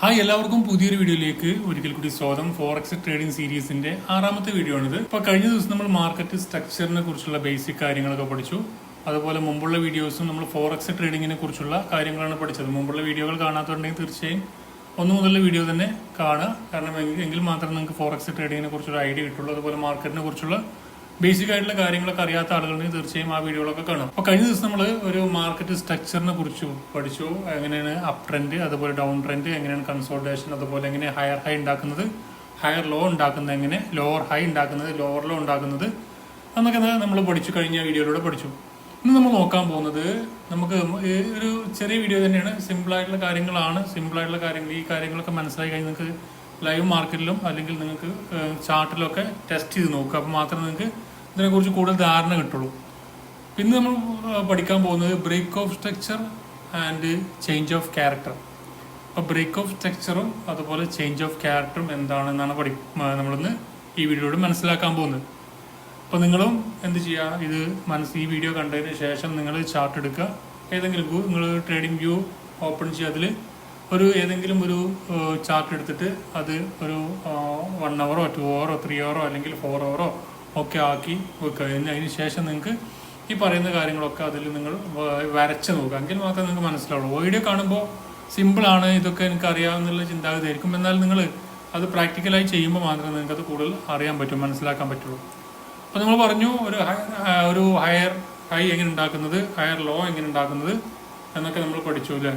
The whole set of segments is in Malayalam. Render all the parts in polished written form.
ഹായ്, എല്ലാവർക്കും പുതിയൊരു വീഡിയോയിലേക്ക് ഒരിക്കൽ കൂടി സ്വാഗതം. ഫോറക്സ് ട്രേഡിംഗ് സീരീസിന്റെ 6ാമത്തെ വീഡിയോ ആണിത്. ഇപ്പോൾ കഴിഞ്ഞ ദിവസം നമ്മൾ മാർക്കറ്റ് സ്ട്രക്ചറിനെ കുറിച്ചുള്ള ബേസിക് കാര്യങ്ങളൊക്കെ പഠിച്ചു. അതുപോലെ മുമ്പുള്ള വീഡിയോസും നമ്മൾ ഫോറക്സ് ട്രേഡിങ്ങിനെ കുറിച്ചുള്ള കാര്യങ്ങളാണ് പഠിച്ചത്. മുമ്പുള്ള വീഡിയോകൾ കാണാത്തുണ്ടെങ്കിൽ തീർച്ചയായും ഒന്നു മുതലുള്ള വീഡിയോ തന്നെ കാണുക. കാരണം എങ്കിൽ മാത്രമേ നിങ്ങൾക്ക് ഫോറക്സ് ട്രേഡിങ്ങിനെ കുറിച്ചുള്ള ഐഡിയ കിട്ടുള്ളൂ. അതുപോലെ മാർക്കറ്റിനെ കുറിച്ചുള്ള ബേസിക് ആയിട്ടുള്ള കാര്യങ്ങളൊക്കെ അറിയാത്ത ആളുകളുണ്ടെങ്കിൽ തീർച്ചയായും ആ വീഡിയോകളൊക്കെ കാണും. അപ്പോൾ കഴിഞ്ഞ ദിവസം നമ്മൾ ഒരു മാർക്കറ്റ് സ്ട്രക്ചറിനെ കുറിച്ച് പഠിച്ചു. എങ്ങനെയാണ് അപ് ട്രെൻഡ്, അതുപോലെ ഡൗൺ ട്രെൻഡ്, എങ്ങനെയാണ് കൺസോൾട്ടേഷൻ, അതുപോലെ എങ്ങനെ ഹയർ ഹൈ ഉണ്ടാക്കുന്നത്, ഹയർ ലോ ഉണ്ടാക്കുന്നത്, എങ്ങനെ ലോവർ ഹൈ ഉണ്ടാക്കുന്നത്, ലോവർ ലോ ഉണ്ടാക്കുന്നത് എന്നൊക്കെ നമ്മൾ പഠിച്ചു. കഴിഞ്ഞ വീഡിയോയിലൂടെ പഠിച്ചു. ഇന്ന് നമ്മൾ നോക്കാൻ പോകുന്നത് നമുക്ക് ഒരു ചെറിയ വീഡിയോ തന്നെയാണ്. സിമ്പിളായിട്ടുള്ള കാര്യങ്ങളാണ്. സിമ്പിളായിട്ടുള്ള കാര്യങ്ങൾ, ഈ കാര്യങ്ങളൊക്കെ മനസ്സിലായി കഴിഞ്ഞാൽ നിങ്ങൾക്ക് ലൈവ് മാർക്കറ്റിലും അല്ലെങ്കിൽ നിങ്ങൾക്ക് ചാർട്ടിലൊക്കെ ടെസ്റ്റ് ചെയ്ത് നോക്കുക. അപ്പോൾ മാത്രമേ നിങ്ങൾക്ക് ഇതിനെക്കുറിച്ച് കൂടുതൽ ധാരണ കിട്ടുള്ളൂ. പിന്നെ നമ്മൾ പഠിക്കാൻ പോകുന്നത് break of structure and change of character. അപ്പോൾ ബ്രേക്ക് ഓഫ് സ്ട്രക്ചറും അതുപോലെ ചേഞ്ച് ഓഫ് ക്യാരക്ടറും എന്താണെന്നാണ് നമ്മളിന്ന് ഈ വീഡിയോയോട് മനസ്സിലാക്കാൻ പോകുന്നത്. അപ്പോൾ നിങ്ങളും എന്ത് ചെയ്യുക, ഇത് ഈ വീഡിയോ കണ്ടതിന് ശേഷം നിങ്ങൾ ചാർട്ട് എടുക്കുക. ഏതെങ്കിലും നിങ്ങൾ ട്രേഡിംഗ് വ്യൂ ഓപ്പൺ ചെയ്യുക. അതിൽ ഏതെങ്കിലും ഒരു ചാർട്ട് എടുത്തിട്ട് അത് ഒരു 1 hour 2 hour 3 hour അല്ലെങ്കിൽ 4 hour ഒക്കെ ആക്കി വെക്കുക. അതിന് ശേഷം നിങ്ങൾക്ക് ഈ പറയുന്ന കാര്യങ്ങളൊക്കെ അതിൽ നിങ്ങൾ വരച്ച് നോക്കുക. എങ്കിൽ മാത്രമേ നിങ്ങൾക്ക് മനസ്സിലാവുള്ളൂ. വീഡിയോ കാണുമ്പോൾ സിമ്പിളാണ്, ഇതൊക്കെ എനിക്ക് അറിയാവുന്നുള്ള ചിന്താഗതിയായിരിക്കും. എന്നാൽ നിങ്ങൾ അത് പ്രാക്ടിക്കലായി ചെയ്യുമ്പോൾ മാത്രമേ നിങ്ങൾക്ക് അത് കൂടുതൽ അറിയാൻ പറ്റും, മനസ്സിലാക്കാൻ പറ്റുള്ളൂ. അപ്പോൾ നമ്മൾ പറഞ്ഞു ഒരു ഹയർ ഹൈ എങ്ങനെ ഉണ്ടാക്കുന്നത്, ഹയർ ലോ എങ്ങനെ ഉണ്ടാക്കുന്നത് എന്നൊക്കെ നമ്മൾ പഠിച്ചു അല്ലേ.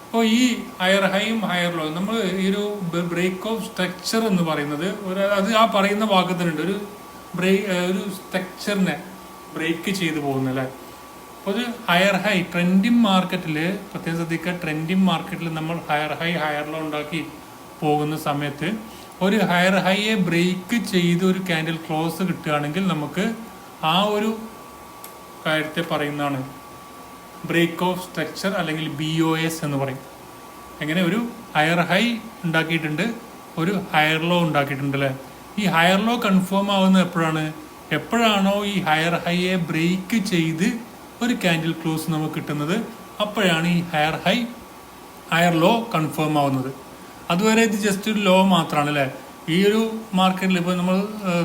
അപ്പോൾ ഈ ഹയർ ഹൈയും ഹയർ ലോ നമ്മൾ ഈ ഒരു ബ്രേക്ക് ഓഫ് സ്ട്രക്ചർ എന്ന് പറയുന്നത് അത് ആ പറയുന്ന ഭാഗത്തിനുണ്ട്. ഒരു സ്ട്രക്ചറിനെ ബ്രേക്ക് ചെയ്ത് പോകുന്നല്ലേ. അപ്പോൾ ഒരു ഹയർ ഹൈ ട്രെൻഡിങ് മാർക്കറ്റിൽ പ്രത്യേകം ശ്രദ്ധിക്കുക. ട്രെൻഡിങ് മാർക്കറ്റിൽ നമ്മൾ ഹയർ ഹൈ ഹയർ ലോ ഉണ്ടാക്കി പോകുന്ന സമയത്ത് ഒരു ഹയർ ഹൈയെ ബ്രേക്ക് ചെയ്ത് ഒരു ക്യാൻഡിൽ ക്ലോസ് കിട്ടുകയാണെങ്കിൽ നമുക്ക് ആ ഒരു കാര്യത്തെ പറയുന്നതാണ് ബ്രേക്ക് ഓഫ് സ്ട്രക്ചർ അല്ലെങ്കിൽ BOS എന്ന് പറയും. എങ്ങനെ ഒരു ഹയർ ഹൈ ഉണ്ടാക്കിയിട്ടുണ്ട്, ഒരു ഹയർ ലോ ഉണ്ടാക്കിയിട്ടുണ്ട് അല്ലേ. ഈ ഹയർ ലോ കൺഫേം ആവുന്നത് എപ്പോഴാണോ ഈ ഹയർ ഹൈയെ ബ്രേക്ക് ചെയ്ത് ഒരു ക്യാൻഡിൽ ക്ലോസ് നമുക്ക് കിട്ടുന്നത്, അപ്പോഴാണ് ഈ ഹയർ ലോ കൺഫേം ആവുന്നത്. അതുവരെ ഇത് ജസ്റ്റ് ഒരു ലോ മാത്രമാണ് അല്ലേ. ഈ ഒരു മാർക്കറ്റിൽ ഇപ്പോൾ നമ്മൾ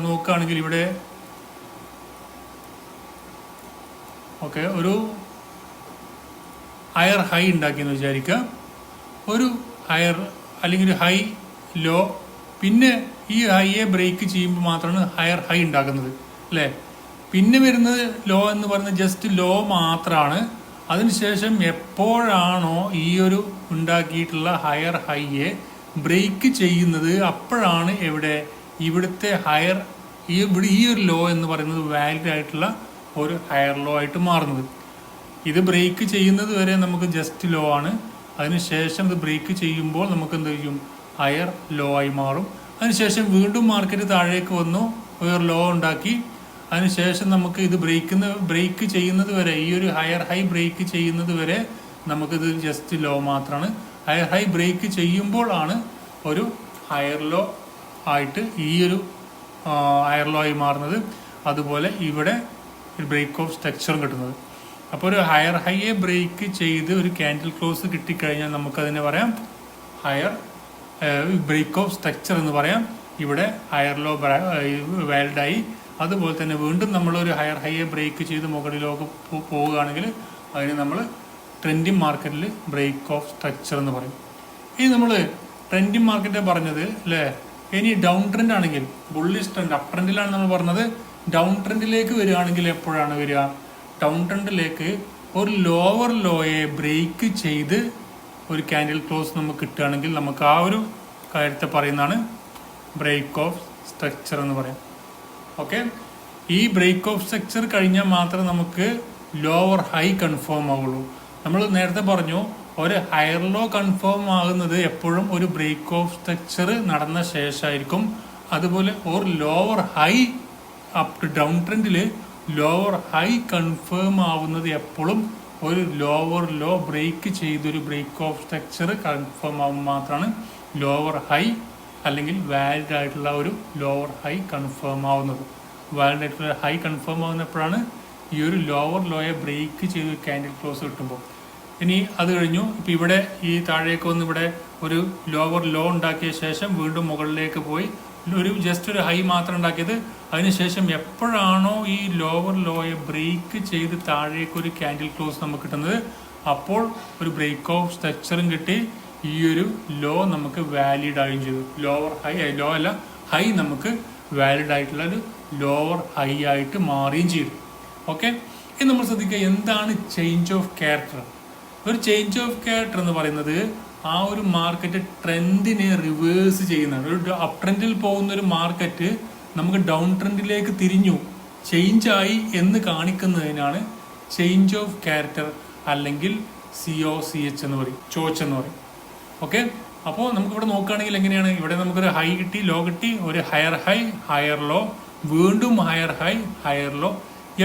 നോക്കുകയാണെങ്കിൽ ഇവിടെ ഓക്കെ ഒരു ഹയർ ഹൈ ഉണ്ടാക്കിയെന്ന് വിചാരിക്കുക. ഒരു ഹയർ അല്ലെങ്കിൽ ഒരു ഹൈ ലോ, പിന്നെ ഈ ഹൈയെ ബ്രേക്ക് ചെയ്യുമ്പോൾ മാത്രമാണ് ഹയർ ഹൈ ഉണ്ടാക്കുന്നത് അല്ലേ. പിന്നെ വരുന്നത് ലോ എന്ന് പറയുന്നത് ജസ്റ്റ് ലോ മാത്രമാണ്. അതിനുശേഷം എപ്പോഴാണോ ഈ ഒരു ഉണ്ടാക്കിയിട്ടുള്ള ഹയർ ഹൈയെ ബ്രേക്ക് ചെയ്യുന്നത്, അപ്പോഴാണ് ഇവിടുത്തെ ഈ ഒരു ലോ എന്ന് പറയുന്നത് വാലിഡ് ആയിട്ടുള്ള ഒരു ഹയർ ലോ ആയിട്ട് മാറുന്നത്. ഇത് ബ്രേക്ക് ചെയ്യുന്നത് വരെ നമുക്ക് ജസ്റ്റ് ലോ ആണ്. അതിനുശേഷം ഇത് ബ്രേക്ക് ചെയ്യുമ്പോൾ നമുക്ക് എന്ത് ചെയ്യും, ഹയർ ലോ ആയി മാറും. അതിനുശേഷം വീണ്ടും മാർക്കറ്റ് താഴേക്ക് വന്നു, ഒരു ലോ ഉണ്ടാക്കി. അതിനുശേഷം നമുക്ക് ഇത് ബ്രേക്ക് ചെയ്യുന്നത് വരെ, ഈ ഒരു ഹയർ ഹൈ ബ്രേക്ക് ചെയ്യുന്നത് വരെ നമുക്കിത് ജസ്റ്റ് ലോ മാത്രമാണ്. ഹയർ ഹൈ ബ്രേക്ക് ചെയ്യുമ്പോൾ ആണ് ഒരു ഹയർ ലോ ആയിട്ട് ഈ ഒരു ഹയർ ലോ ആയി മാറുന്നത്. അതുപോലെ ഇവിടെ ബ്രേക്ക് ഓഫ് സ്ട്രക്ചറും കിട്ടുന്നത്. അപ്പോൾ ഒരു ഹയർ ഹൈയെ ബ്രേക്ക് ചെയ്ത് ഒരു ക്യാൻഡിൽ ക്ലോസ് കിട്ടിക്കഴിഞ്ഞാൽ നമുക്കതിനെ പറയാം ബ്രേക്ക് ഓഫ് സ്ട്രക്ചർ എന്ന് പറയാം. ഇവിടെ ഹയർ ലോ വാലിഡായി. അതുപോലെ തന്നെ വീണ്ടും നമ്മളൊരു ഹയർ ഹൈയെ ബ്രേക്ക് ചെയ്ത് മുകളിലേക്ക് പോവുകയാണെങ്കിൽ അതിന് നമ്മൾ ട്രെൻഡിങ് മാർക്കറ്റിൽ ബ്രേക്ക് ഓഫ് സ്ട്രക്ചർ എന്ന് പറയും. ഇനി നമ്മൾ ട്രെൻഡിങ് മാർക്കറ്റ് പറഞ്ഞത് അല്ലേ. ഇനി ഡൗൺ ട്രെൻഡ് ആണെങ്കിൽ, ബുള്ളിഷ് ട്രെൻഡ്, അപ് ട്രെൻഡിലാണ് നമ്മൾ പറഞ്ഞത്. ഡൗൺ ട്രെൻഡിലേക്ക് വരികയാണെങ്കിൽ എപ്പോഴാണ് വരിക, ഡൗൺ ട്രെൻഡിലേക്ക് ഒരു ലോവർ ലോയെ ബ്രേക്ക് ചെയ്ത് ഒരു ക്യാൻഡിൽ ക്ലോസ് നമുക്ക് കിട്ടുകയാണെങ്കിൽ നമുക്ക് ആ ഒരു കാര്യത്തെ പറയുന്നതാണ് ബ്രേക്ക് ഓഫ് സ്ട്രക്ചർ എന്ന് പറയാം. ഓക്കെ, ഈ ബ്രേക്ക് ഓഫ് സ്ട്രക്ചർ കഴിഞ്ഞാൽ മാത്രമേ നമുക്ക് ലോവർ ഹൈ കൺഫേം ആവുള്ളൂ. നമ്മൾ നേരത്തെ പറഞ്ഞു ഒരു ഹയർ ലോ കൺഫേം ആകുന്നത് എപ്പോഴും ഒരു ബ്രേക്ക് ഓഫ് സ്ട്രക്ചർ നടന്ന ശേഷമായിരിക്കും. അതുപോലെ ഒരു lower high up to down ട്രെൻഡിൽ ലോവർ ഹൈ കൺഫേം ആവുന്നത് എപ്പോഴും ഒരു ലോവർ ലോ ബ്രേക്ക് ചെയ്തൊരു ബ്രേക്ക് ഓഫ് സ്ട്രക്ചർ കൺഫേം ആവുമ്പോൾ മാത്രമാണ് ലോവർ ഹൈ അല്ലെങ്കിൽ വാലിഡ് ആയിട്ടുള്ള ഒരു ലോവർ ഹൈ കൺഫേം ആവുന്നത്. വാലിഡ് ആയിട്ടുള്ള ഹൈ കൺഫേം ആവുന്നപ്പോഴാണ് ഈ ഒരു ലോവർ ലോയെ ബ്രേക്ക് ചെയ്ത് ക്യാൻഡിൽ ക്ലോസ് കിട്ടുമ്പോൾ. ഇനി അത് കഴിഞ്ഞു. ഇപ്പം ഇവിടെ ഈ താഴേക്ക് വന്ന് ഇവിടെ ഒരു ലോവർ ലോ ഉണ്ടാക്കിയ ശേഷം വീണ്ടും മുകളിലേക്ക് പോയി ഒരു ജസ്റ്റ് ഒരു ഹൈ മാത്രം ഉണ്ടാക്കിയത്. അതിനുശേഷം എപ്പോഴാണോ ഈ ലോവർ ലോയെ ബ്രേക്ക് ചെയ്ത് താഴേക്ക് ഒരു ക്യാൻഡിൽ ക്ലോസ് നമുക്ക് കിട്ടുന്നത്, അപ്പോൾ ഒരു ബ്രേക്ക് ഓഫ് സ്ട്രക്ചറും കിട്ടി. ഈ ഒരു ലോ നമുക്ക് വാലിഡ് ആയും ചെയ്തു. ലോവർ ഹൈ ലോ അല്ല ഹൈ നമുക്ക് വാലിഡ് ആയിട്ടുള്ള ഒരു ലോവർ ഹൈ ആയിട്ട് മാറുകയും ചെയ്തു. ഓക്കെ, ഇനി നമ്മൾ ശ്രദ്ധിക്കുക എന്താണ് ചേഞ്ച് ഓഫ് ക്യാരക്ടർ. ഒരു ചേഞ്ച് ഓഫ് ക്യാരക്ടർ എന്ന് പറയുന്നത് ആ ഒരു മാർക്കറ്റ് ട്രെൻഡിനെ റിവേഴ്സ് ചെയ്യുന്നതാണ്. ഒരു അപ് ട്രെൻഡിൽ പോകുന്ന ഒരു മാർക്കറ്റ് നമുക്ക് ഡൗൺ ട്രെൻഡിലേക്ക് തിരിഞ്ഞു ചേഞ്ച് ആയി എന്ന് കാണിക്കുന്നതിനാണ് ചേഞ്ച് ഓഫ് ക്യാരക്ടർ അല്ലെങ്കിൽ COCH എന്ന് പറയും, ചോച്ച് എന്ന് പറയും. ഓക്കെ, അപ്പോൾ നമുക്കിവിടെ നോക്കുകയാണെങ്കിൽ എങ്ങനെയാണ്, ഇവിടെ നമുക്കൊരു ഹൈ കിട്ടി, ലോ കിട്ടി, ഒരു ഹയർ ഹൈ, ഹയർ ലോ, വീണ്ടും ഹയർ ഹൈ, ഹയർ ലോ.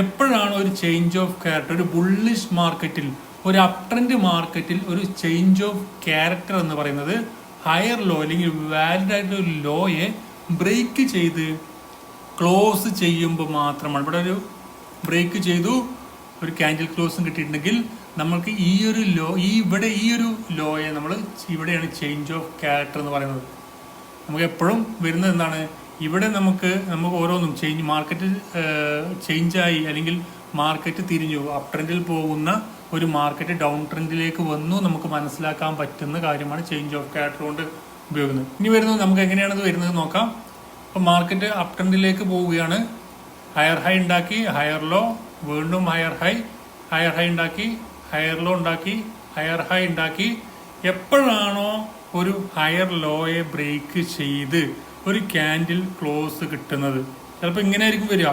എപ്പോഴാണ് ഒരു ചേഞ്ച് ഓഫ് ക്യാരക്ടർ ഒരു ബുള്ളിഷ് മാർക്കറ്റിൽ, ഒരു അപ് ട്രെൻഡ് മാർക്കറ്റിൽ ഒരു ചേഞ്ച് ഓഫ് ക്യാരക്ടർ എന്ന് പറയുന്നത് ഹയർ ലോ അല്ലെങ്കിൽ വാലിഡ് ആയിട്ടുള്ള ഒരു ലോയെ ബ്രേക്ക് ചെയ്ത് ക്ലോസ് ചെയ്യുമ്പോൾ മാത്രമാണ്. ഇവിടെ ഒരു ബ്രേക്ക് ചെയ്തു, ഒരു ക്യാൻഡിൽ ക്ലോസും കിട്ടിയിട്ടുണ്ടെങ്കിൽ നമ്മൾക്ക് ഈ ഒരു ലോ ഇവിടെ ഈ ഒരു ലോയെ നമ്മൾ ഇവിടെയാണ് ചേഞ്ച് ഓഫ് ക്യാരക്ടർ എന്ന് പറയുന്നത്. നമുക്ക് എപ്പോഴും വരുന്നത് എന്താണ്, ഇവിടെ നമുക്ക് ഓരോന്നും മാർക്കറ്റ് ചേഞ്ചായി അല്ലെങ്കിൽ മാർക്കറ്റ് തിരിഞ്ഞു, അപ് ട്രെൻഡിൽ പോകുന്ന ഒരു മാർക്കറ്റ് ഡൗൺ ട്രെൻഡിലേക്ക് വന്നു നമുക്ക് മനസ്സിലാക്കാൻ പറ്റുന്ന കാര്യമാണ് ചേഞ്ച് ഓഫ് ക്യാരക്ടർ കൊണ്ട് ഉപയോഗിക്കുന്നത്. ഇനി വരുന്നത് നമുക്ക് എങ്ങനെയാണ് ഇത് വരുന്നത് നോക്കാം. അപ്പോൾ മാർക്കറ്റ് അപ് ട്രെൻഡിലേക്ക് പോവുകയാണ്, ഹയർ ഹൈ ഉണ്ടാക്കി, ഹയർ ലോ, വീണ്ടും ഹയർ ഹൈ ഉണ്ടാക്കി, ഹയർ ലോ ഉണ്ടാക്കി, ഹയർ ഹൈ ഉണ്ടാക്കി. എപ്പോഴാണോ ഒരു ഹയർ ലോയെ ബ്രേക്ക് ചെയ്ത് ഒരു ക്യാൻഡിൽ ക്ലോസ് കിട്ടുന്നത്, ചിലപ്പോൾ ഇങ്ങനെ ആയിരിക്കും വരിക,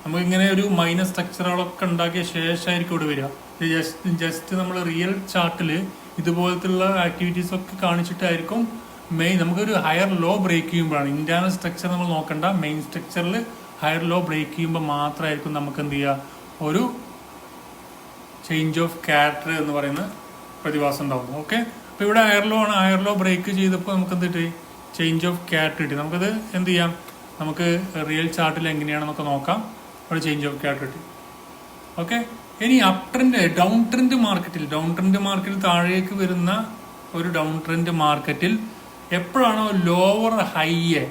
നമുക്കിങ്ങനെ ഒരു മൈനസ് സ്ട്രക്ചറുകളൊക്കെ ഉണ്ടാക്കിയ ശേഷമായിരിക്കും ഇവിടെ വരിക. ജസ്റ്റ് നമ്മൾ റിയൽ ചാർട്ടിൽ ഇതുപോലത്തുള്ള ആക്ടിവിറ്റീസ് ഒക്കെ കാണിച്ചിട്ടായിരിക്കും നമുക്കൊരു ഹയർ ലോ ബ്രേക്ക് ചെയ്യുമ്പോഴാണ്. ഇന്റേണൽ സ്ട്രക്ചർ നമ്മൾ നോക്കണ്ട, മെയിൻ സ്ട്രക്ചറിൽ ഹയർ ലോ ബ്രേക്ക് ചെയ്യുമ്പോൾ മാത്രമായിരിക്കും നമുക്ക് എന്ത് ചെയ്യുക, ഒരു ചേഞ്ച് ഓഫ് ക്യാരക്ടർ എന്ന് പറയുന്ന പ്രതിഭാസം ഉണ്ടാവും. ഓക്കെ, അപ്പോൾ ഇവിടെ ഹയർ ലോ ആണ്, ഹയർ ലോ ബ്രേക്ക് ചെയ്തപ്പോൾ നമുക്ക് എന്ത് കിട്ടി, ചേഞ്ച് ഓഫ് ക്യാരക്ടർ കിട്ടി. നമുക്കത് എന്ത് ചെയ്യാം, നമുക്ക് റിയൽ ചാർട്ടിൽ എങ്ങനെയാണെന്നൊക്കെ നോക്കാം. അവിടെ ചേഞ്ച് ഓഫ് ക്യാരക്ടർ കിട്ടി. ഓക്കെ, ഇനി അപ് ട്രെൻഡ് ഡൗൺ ട്രെൻഡ് മാർക്കറ്റിൽ താഴേക്ക് വരുന്ന ഒരു ഡൗൺ ട്രെൻഡ് മാർക്കറ്റിൽ എപ്പോഴാണോ ലോവർ ഹൈയെ,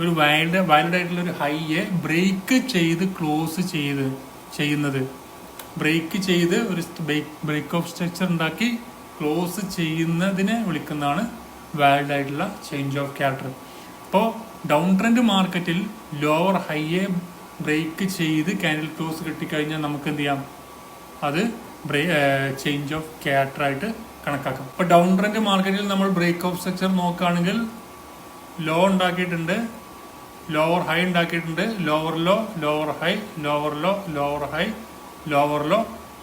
ഒരു വാലിഡ് ആയിട്ടുള്ള ഒരു ഹൈയെ ബ്രേക്ക് ചെയ്ത് ക്ലോസ് ചെയ്യുന്നത്, ബ്രേക്ക് ചെയ്ത് ഒരു ബ്രേക്ക് ഓഫ് സ്ട്രക്ചർ ഉണ്ടാക്കി ക്ലോസ് ചെയ്യുന്നതിനെ വിളിക്കുന്നതാണ് വാലിഡ് ആയിട്ടുള്ള ചേഞ്ച് ഓഫ് ക്യാരക്ടർ. അപ്പോൾ ഡൗൺ ട്രെൻഡ് മാർക്കറ്റിൽ ലോവർ ഹൈയെ ബ്രേക്ക് ചെയ്ത് ക്യാൻഡിൽ ക്ലോസ് കിട്ടിക്കഴിഞ്ഞാൽ നമുക്ക് എന്ത് ചെയ്യാം, അത് ചേഞ്ച് ഓഫ് ക്യാരക്ടർ ആയിട്ട് കണക്കാക്കാം. അപ്പോൾ ഡൗൺ ട്രെൻഡ് മാർക്കറ്റിൽ നമ്മൾ ബ്രേക്ക് ഓഫ് സ്ട്രക്ചർ നോക്കുകയാണെങ്കിൽ ലോ ഉണ്ടാക്കിയിട്ടുണ്ട്, ലോവർ ഹൈ ഉണ്ടാക്കിയിട്ടുണ്ട്, lower low, lower high, lower low, lower high, lower low.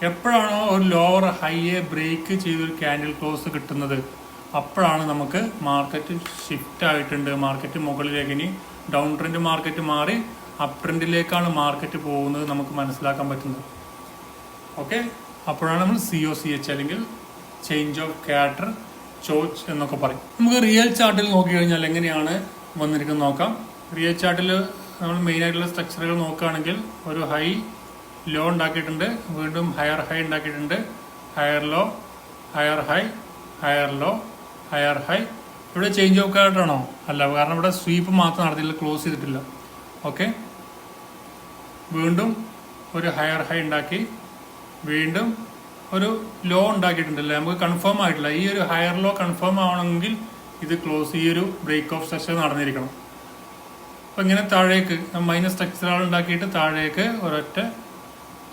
എപ്പോഴാണോ ഒരു ലോവർ ഹൈയെ ബ്രേക്ക് ചെയ്തൊരു ക്യാൻഡിൽ ക്ലോസ് കിട്ടുന്നത്, അപ്പോഴാണ് നമുക്ക് മാർക്കറ്റ് ഷിഫ്റ്റ് ആയിട്ടുണ്ട്, മാർക്കറ്റ് മുകളിലേക്ക്, ഇനി ഡൗൺ ട്രെൻഡ് മാർക്കറ്റ് മാറി അപ് ട്രെൻഡിലേക്കാണ് മാർക്കറ്റ് പോകുന്നത് നമുക്ക് മനസ്സിലാക്കാൻ പറ്റുന്നത്. ഓക്കെ, അപ്പോഴാണ് നമ്മൾ COCH അല്ലെങ്കിൽ ചേഞ്ച് ഓഫ് ക്യാരക്ടർ, ചോച്ച് എന്നൊക്കെ പറയും. നമുക്ക് റിയൽ ചാർട്ടിൽ നോക്കിക്കഴിഞ്ഞാൽ എങ്ങനെയാണ് വന്നിരിക്കുന്നത് നോക്കാം. റിയൽ ചാർട്ടിൽ നമ്മൾ മെയിൻ ആയിട്ടുള്ള സ്ട്രക്ചറുകൾ നോക്കുകയാണെങ്കിൽ ഒരു ഹൈ ലോ ഉണ്ടാക്കിയിട്ടുണ്ട്, വീണ്ടും ഹയർ ഹൈ ഉണ്ടാക്കിയിട്ടുണ്ട്, higher low, higher high, higher low, higher high. ഇവിടെ ചേഞ്ച് ഓഫ് ക്യാരക്ടർ ആണോ? അല്ല, കാരണം ഇവിടെ സ്വീപ്പ് മാത്രം നടത്തിയില്ല, ക്ലോസ് ചെയ്തിട്ടില്ല. ഓക്കെ, വീണ്ടും ഒരു ഹയർ ഹൈ ഉണ്ടാക്കി, വീണ്ടും ഒരു ലോ ഉണ്ടാക്കിയിട്ടുണ്ടല്ലേ, നമുക്ക് കൺഫേം ആയിട്ടില്ല. ഈ ഒരു ഹയർ ലോ കൺഫേം ആവണമെങ്കിൽ ഇത് ക്ലോസ്, ഈ ഒരു ബ്രേക്ക് ഓഫ് സ്ട്രക്ചർ നടന്നിരിക്കണം. അപ്പം ഇങ്ങനെ താഴേക്ക് മൈനസ് സ്ട്രക്ചറുകൾ ഉണ്ടാക്കിയിട്ട് താഴേക്ക് ഒരൊറ്റ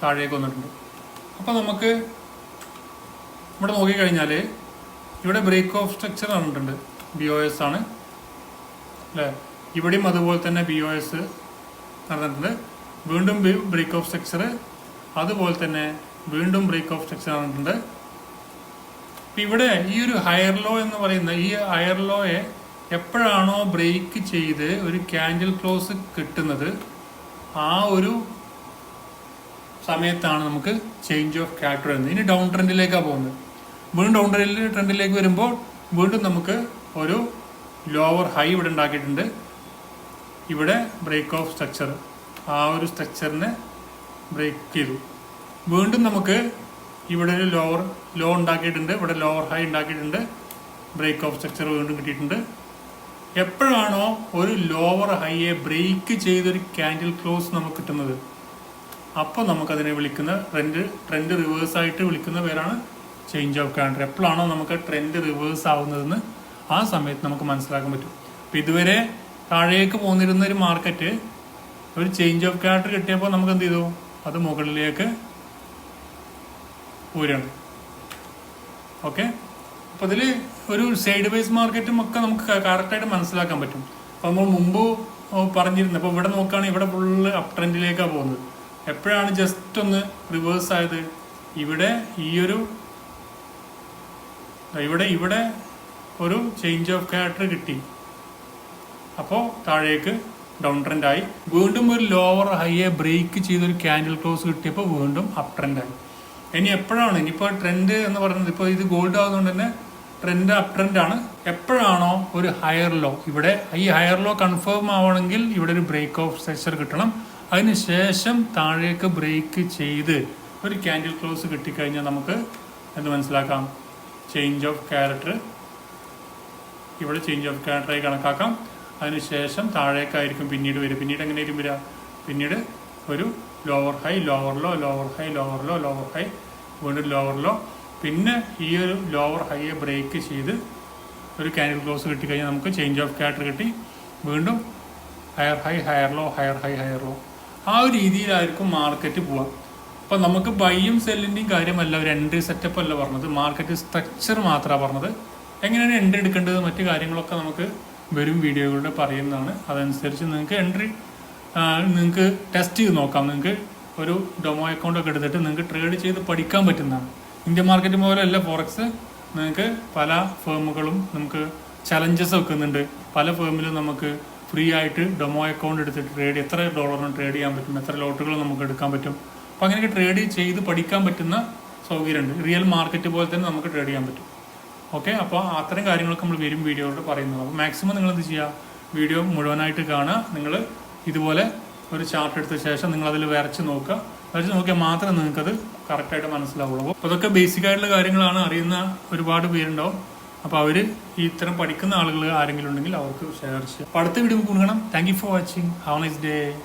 താഴേക്ക് വന്നിട്ടുണ്ട്. അപ്പോൾ നമുക്ക് ഇവിടെ നോക്കിക്കഴിഞ്ഞാൽ ഇവിടെ ബ്രേക്ക് ഓഫ് സ്ട്രക്ചർ നടന്നിട്ടുണ്ട്, BOS ആണ് അല്ലേ. ഇവിടെയും അതുപോലെ തന്നെ BOS നടന്നിട്ടുണ്ട്, വീണ്ടും ബ്രേക്ക് ഓഫ് സ്ട്രക്ചർ, അതുപോലെ തന്നെ വീണ്ടും ബ്രേക്ക് ഓഫ് സ്ട്രക്ചർ നടന്നിട്ടുണ്ട്. ഇവിടെ ഈ ഒരു ഹയർ ലോ എന്ന് പറയുന്ന ഈ ഹയർ ലോയെ എപ്പോഴാണോ ബ്രേക്ക് ചെയ്ത് ഒരു ക്യാൻഡിൽ ക്ലോസ് കിട്ടുന്നത്, ആ ഒരു സമയത്താണ് നമുക്ക് ചേഞ്ച് ഓഫ് ക്യാരക്ടർ വരുന്നത്. ഇനി ഡൗൺ ട്രെൻഡിലേക്കാണ് പോകുന്നത്. വീണ്ടും ഡൗൺ ട്രെൻഡിലേക്ക് വരുമ്പോൾ വീണ്ടും നമുക്ക് ഒരു ലോവർ ഹൈ ഇവിടെ ഉണ്ടാക്കിയിട്ടുണ്ട്, ഇവിടെ ബ്രേക്ക് ഓഫ് സ്ട്രക്ചർ, ആ ഒരു സ്ട്രക്ചറിനെ ബ്രേക്ക് ചെയ്തു. വീണ്ടും നമുക്ക് ഇവിടെ ഒരു ലോ ഉണ്ടാക്കിയിട്ടുണ്ട്, ഇവിടെ ലോവർ ഹൈ ഉണ്ടാക്കിയിട്ടുണ്ട്, ബ്രേക്ക് ഓഫ് സ്ട്രക്ചർ വീണ്ടും കിട്ടിയിട്ടുണ്ട്. എപ്പോഴാണോ ഒരു ലോവർ ഹൈയെ ബ്രേക്ക് ചെയ്തൊരു ക്യാൻഡിൽ ക്ലോസ് നമുക്ക് കിട്ടുന്നത്, അപ്പോൾ നമുക്കതിനെ വിളിക്കുന്ന ട്രെൻഡ് റിവേഴ്സ് ആയിട്ട് വിളിക്കുന്ന പേരാണ് ചേഞ്ച് ഓഫ് ക്യാരക്ടർ. എപ്പോഴാണോ നമുക്ക് ട്രെൻഡ് റിവേഴ്സ് ആവുന്നതെന്ന് ആ സമയത്ത് നമുക്ക് മനസ്സിലാക്കാൻ പറ്റും. അപ്പം ഇതുവരെ താഴേക്ക് പോന്നിരുന്ന ഒരു മാർക്കറ്റ് ഒരു ചേഞ്ച് ഓഫ് ക്യാരക്ടർ കിട്ടിയപ്പോൾ നമുക്ക് എന്ത് ചെയ്തു, അത് മുകളിലേക്ക് പോരാണ്. ഓക്കെ, അപ്പോൾ അതിൽ ഒരു സൈഡ് വൈസ് മാർക്കറ്റും ഒക്കെ നമുക്ക് കറക്റ്റായിട്ട് മനസ്സിലാക്കാൻ പറ്റും. അപ്പോൾ നമ്മൾ മുമ്പ് പറഞ്ഞിരുന്നത്, അപ്പോൾ ഇവിടെ നോക്കുകയാണെങ്കിൽ ഇവിടെ ഫുള്ള് അപ് ട്രെൻഡിലേക്കാണ് പോകുന്നത്. എപ്പോഴാണ് ജസ്റ്റ് ഒന്ന് റിവേഴ്സ് ആയത്, ഇവിടെ ഒരു ചേഞ്ച് ഓഫ് ക്യാരക്ടർ കിട്ടി, അപ്പോൾ താഴേക്ക് ഡൗൺ ട്രെൻഡ് ആയി. വീണ്ടും ഒരു ലോവർ ഹൈയെ ബ്രേക്ക് ചെയ്തൊരു ക്യാൻഡിൽ ക്ലോസ് കിട്ടിയപ്പോൾ വീണ്ടും അപ് ട്രെൻഡ് ആയി. ഇനി എപ്പോഴാണ്, ഇനിയിപ്പോൾ ട്രെൻഡ് എന്ന് പറയുന്നത്, ഇപ്പോൾ ഇത് ഗോൾഡ് ആകുന്നതുകൊണ്ട് തന്നെ ട്രെൻഡ് അപ് ട്രെൻഡ് ആണ്. എപ്പോഴാണോ ഒരു ഹയർ ലോ, ഇവിടെ ഈ ഹയർ ലോ കൺഫേം ആവണമെങ്കിൽ ഇവിടെ ഒരു ബ്രേക്ക് ഓഫ് സ്ട്രക്ചർ കിട്ടണം. അതിനുശേഷം താഴേക്ക് ബ്രേക്ക് ചെയ്ത് ഒരു ക്യാൻഡിൽ ക്ലോസ് കിട്ടിക്കഴിഞ്ഞാൽ നമുക്ക് എന്ത് മനസ്സിലാക്കാം, ചേഞ്ച് ഓഫ് ക്യാരക്ടർ, ഇവിടെ ചേഞ്ച് ഓഫ് ക്യാരക്ടറായി കണക്കാക്കാം. അതിനുശേഷം താഴേക്കായിരിക്കും പിന്നീട് വരിക. പിന്നീട് എങ്ങനെയായിരിക്കും വരിക, പിന്നീട് ഒരു lower high, lower low, lower high, lower low, lower high, വീണ്ടും ലോവർ ലോ. പിന്നെ ഈ ഒരു ലോവർ ഹൈയെ ബ്രേക്ക് ചെയ്ത് ഒരു ക്യാൻഡിൽ ക്ലോസ് കിട്ടിക്കഴിഞ്ഞാൽ നമുക്ക് ചേഞ്ച് ഓഫ് ക്യാരക്ടർ കിട്ടി. വീണ്ടും higher high, higher low, higher high, higher low. ആ ഒരു രീതിയിലായിരിക്കും മാർക്കറ്റ് പോവുക. അപ്പം നമുക്ക് ബൈയും സെല്ലിൻ്റെയും കാര്യമല്ല, ഒരു എൻട്രി സെറ്റപ്പ് അല്ല പറഞ്ഞത്, മാർക്കറ്റ് സ്ട്രക്ചർ മാത്രമാണ് പറഞ്ഞത്. എങ്ങനെയാണ് എൻട്രി എടുക്കേണ്ടത്, മറ്റു കാര്യങ്ങളൊക്കെ നമുക്ക് വരും വീഡിയോകളിലൂടെ പറയുന്നതാണ്. അതനുസരിച്ച് നിങ്ങൾക്ക് ടെസ്റ്റ് ചെയ്ത് നോക്കാം. നിങ്ങൾക്ക് ഒരു ഡെമോ അക്കൗണ്ട് ഒക്കെ എടുത്തിട്ട് നിങ്ങൾക്ക് ട്രേഡ് ചെയ്ത് പഠിക്കാൻ പറ്റുന്നതാണ്. ഇന്ത്യൻ മാർക്കറ്റ് പോലെയല്ല ഫോറക്സ്. നിങ്ങൾക്ക് പല ഫേമുകളും നമുക്ക് ചലഞ്ചസ് വെക്കുന്നുണ്ട്. പല ഫേമിലും നമുക്ക് ഫ്രീ ആയിട്ട് ഡെമോ അക്കൗണ്ട് എടുത്തിട്ട് എത്ര ഡോളറിന് ട്രേഡ് ചെയ്യാൻ പറ്റും, എത്ര ലോട്ടുകൾ നമുക്ക് എടുക്കാൻ പറ്റും. അപ്പോൾ അങ്ങനെയൊക്കെ ട്രേഡ് ചെയ്ത് പഠിക്കാൻ പറ്റുന്ന സൗകര്യമുണ്ട്. റിയൽ മാർക്കറ്റ് പോലെ തന്നെ നമുക്ക് ട്രേഡ് ചെയ്യാൻ പറ്റും. ഓക്കെ, അപ്പോൾ അത്തരം കാര്യങ്ങളൊക്കെ നമ്മൾ വരും വീഡിയോയിലൂടെ പറയുന്നത്. അപ്പോൾ മാക്സിമം നിങ്ങൾ എന്ത് ചെയ്യുക, വീഡിയോ മുഴുവനായിട്ട് കാണുക. നിങ്ങൾ ഇതുപോലെ ഒരു ചാർട്ട് എടുത്ത ശേഷം നിങ്ങൾ അതിൽ വരച്ച് നോക്കിയാൽ മാത്രമേ നിങ്ങൾക്കത് കറക്റ്റായിട്ട് മനസ്സിലാവുള്ളൂ. അപ്പോൾ അതൊക്കെ ബേസിക് ആയിട്ടുള്ള കാര്യങ്ങളാണ്, അറിയുന്ന ഒരുപാട് പേരുണ്ടാവും. അപ്പോൾ അവർ ഈ ഇത്തരം പഠിക്കുന്ന ആളുകൾ ആരെങ്കിലും ഉണ്ടെങ്കിൽ അവർക്ക് ഷെയർ ചെയ്യുക. അപ്പോൾ അടുത്ത വീഡിയോ കാണാം. Thank you for watching. Have A nice day.